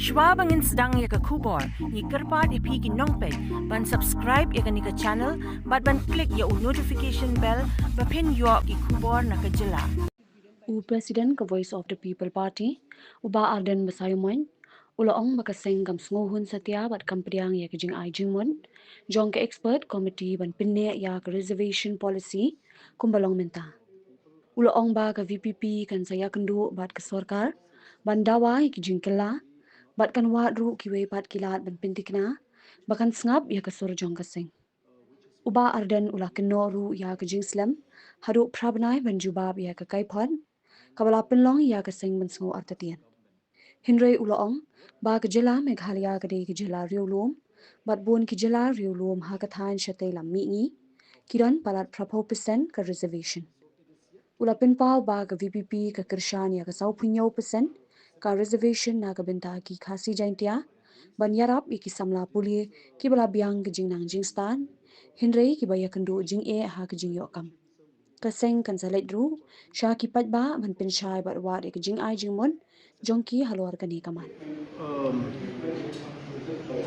Shwa bangin sedang ya ke kubor, ni kerpat ipi ki nongpe, ban subscribe ya ke ni ke channel, ban klik ya notification bell, pen yo ki kubor na ke jylla. President ka Voice of the People Party, uba Arden Basayuman, ulaong makaseng kam Sngewhun satya bat kam Pdiang ya ke Jingai Jingmut, jong ke expert committee ban pinne ya ke reservation policy kumbalong menta. Ulaong ba ka VPP kan saya kendu bat ke sorkar, ban dawa ya ke jingkela, bat kan wadru kiwe pat kilat ban pintikna, bakan sngap ya ke sur jong kaseng. Uba Arden ulah kenoru ya ke jingslam, haduk prabnai ban jubab ya ke kaipon, kabala penlong ya ke seng bensngo artatian. Hindray ulaong ba ke jylla Meghalaya Daily ke jylla riulum, bat bun ke jylla riulum hakathan syate lam mi'ngi, kiran palat prapo persen ke reservation. Ula pinpau ba ke VPP ke kershan ya ke 90% ka reservation na ke benta ki Khasi Jaintia, ban yarap iki samla puli ki bala biang ke jingnang jingstan, Hindray ki baya kendu jing ha ke jing yokam. Kaseng kan salet dru, syah ki patba ban pinsyai bat wat ke Jingai Jingmut, jongki Halor kani kaman.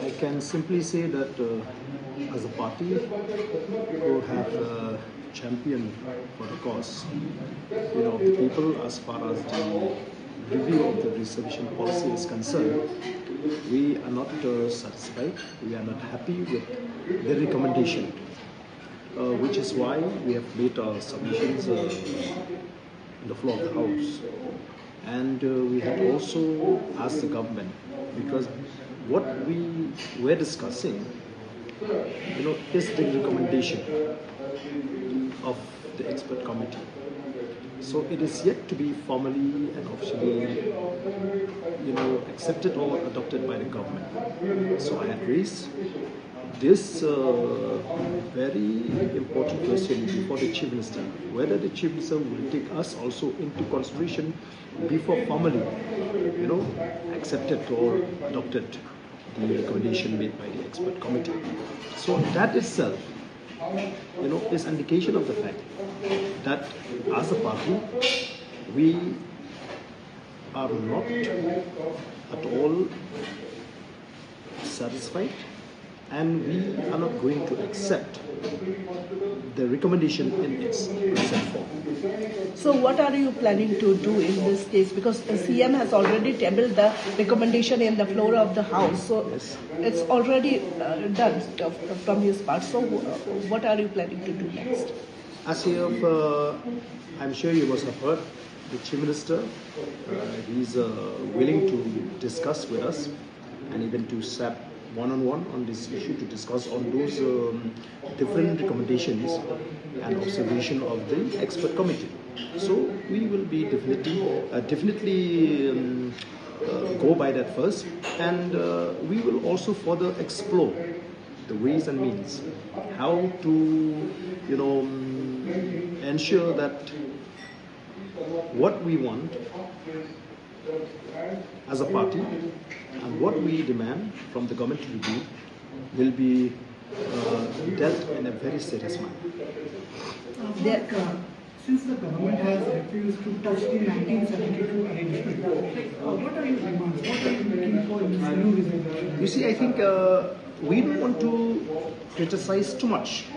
I can simply say that as a party who have championed for the cause, of the people as far as the review of the reservation policy is concerned, we are not satisfied, we are not happy with the recommendation, which is why we have made our submissions on the floor of the House. And we had also asked the government, because what we were discussing, is the recommendation of the expert committee. So it is yet to be formally and officially, accepted or adopted by the government. So I had raised this very important question before the Chief Minister, whether the Chief Minister will take us also into consideration before formally, accepted or adopted the recommendation made by the expert committee. So that itself, is indication of the fact that as a party, we are not at all satisfied, and we are not going to accept the recommendation in its present form. So what are you planning to do in this case? Because the CM has already tabled the recommendation in the floor of the House. So Yes. It's already done from his part. So what are you planning to do next? As you have, I'm sure you must have heard, the Chief Minister, he's willing to discuss with us and even to sat one-on-one on this issue to discuss on those different recommendations and observation of the expert committee. So we will be definitely go by that first, and we will also further explore the ways and means how to ensure that what we want as a party and what we demand from the government to review will be dealt in a very serious manner. Since the government has refused to touch the 1972 arrangement, what are your demands? What are you looking for in this new resolution? You see, I think we don't want to criticize too much,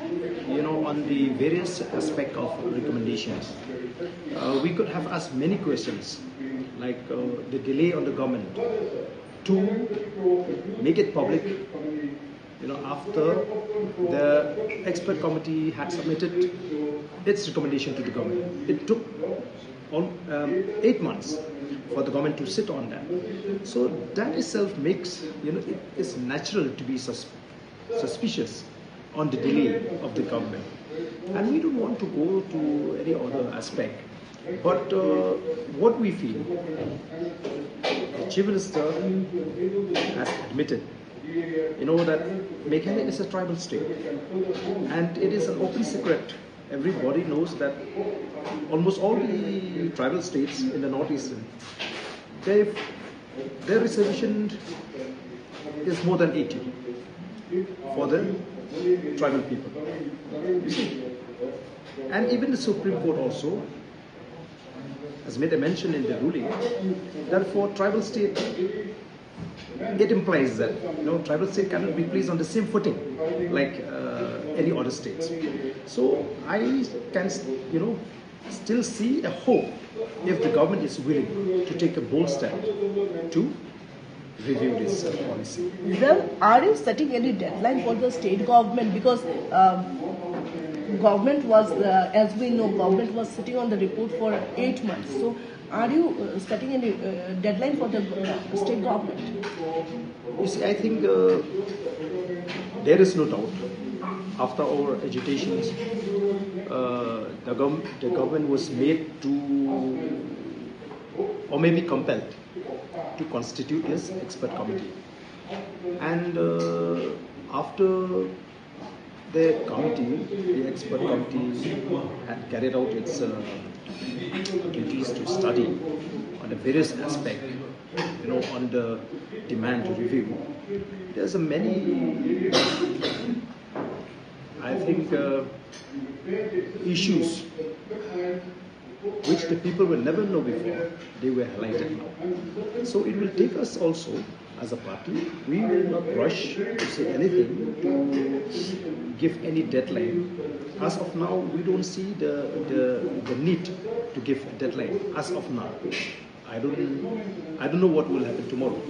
on the various aspects of recommendations. We could have asked many questions, like the delay on the government to make it public, after the expert committee had submitted its recommendation to the government. It took 8 months for the government to sit on that. So that itself makes, it is natural to be suspicious on the delay of the government. And we don't want to go to any other aspect. But what we feel, the Chief Minister has admitted, that Meghalaya is a tribal state, and it is an open secret. Everybody knows that almost all the tribal states in the northeastern, their reservation is more than 80 for the tribal people. You see, and even the Supreme Court also has made a mention in the ruling that for tribal state it implies that tribal state cannot be placed on the same footing like any other states. So I can still see a hope if the government is willing to take a bold step to review this policy. Well, are you setting any deadline for the state government? Because government was, as we know, government was sitting on the report for 8 months. So, are you setting any deadline for the state government? You see, I think there is no doubt. After our agitations, the government was made to, or maybe compelled, to constitute this expert committee. And after the expert committee had carried out its duties to study on the various aspects, on the demand to review, there's a many, I think, issues which the people will never know before, they were highlighted now. So it will take us also, as a party, we will not rush to say anything, to give any deadline. As of now, we don't see the need to give a deadline. As of now, I don't know what will happen tomorrow,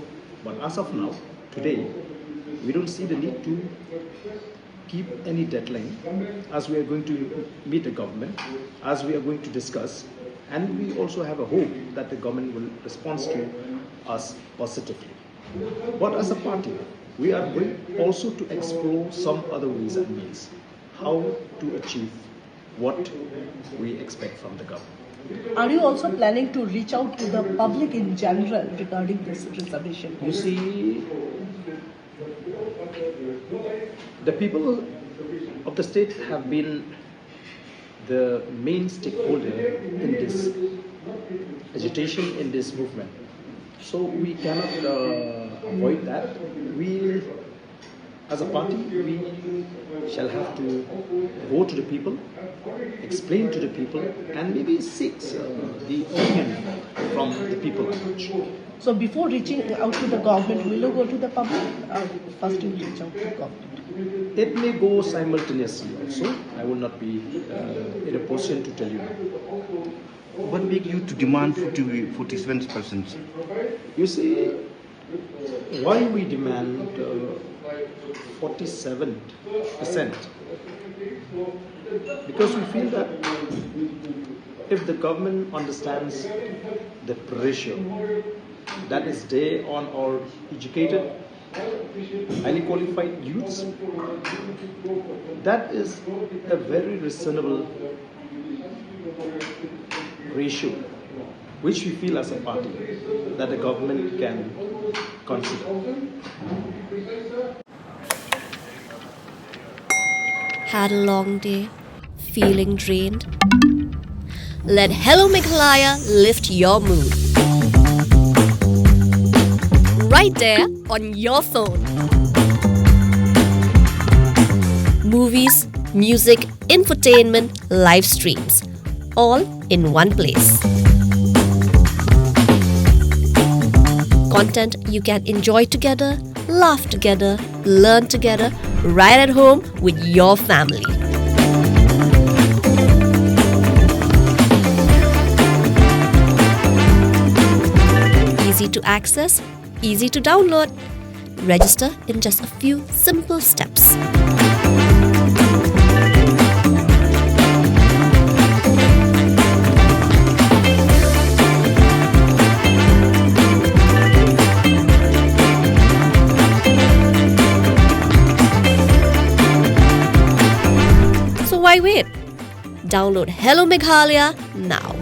but as of now, today, we don't see the need to keep any deadline, as we are going to meet the government, as we are going to discuss, and we also have a hope that the government will respond to us positively. But as a party, we are going also to explore some other ways and means how to achieve what we expect from the government. Are you also planning to reach out to the public in general regarding this reservation? You see, the people of the state have been the main stakeholder in this agitation, in this movement. So we cannot avoid that. We, as a party, we shall have to go to the people, explain to the people, and maybe seek the opinion from the people. So before reaching out to the government, will you go to the public? First you reach out to the government. It may go simultaneously also. I will not be in a position to tell you now. What make you to demand 47%? You see, why we demand 47%? Because we feel that if the government understands the pressure that is there on our educated, highly qualified youths, that is a very reasonable ratio which we feel as a party that the government can consider. Had a long day, feeling drained? Let Hello Meghalaya lift your mood. Right there on your phone. Movies, music, infotainment, live streams, all in one place. Content you can enjoy together, laugh together, learn together, right at home with your family. Easy to access, easy to download. Register in just a few simple steps. So why wait? Download Hello Meghalaya now.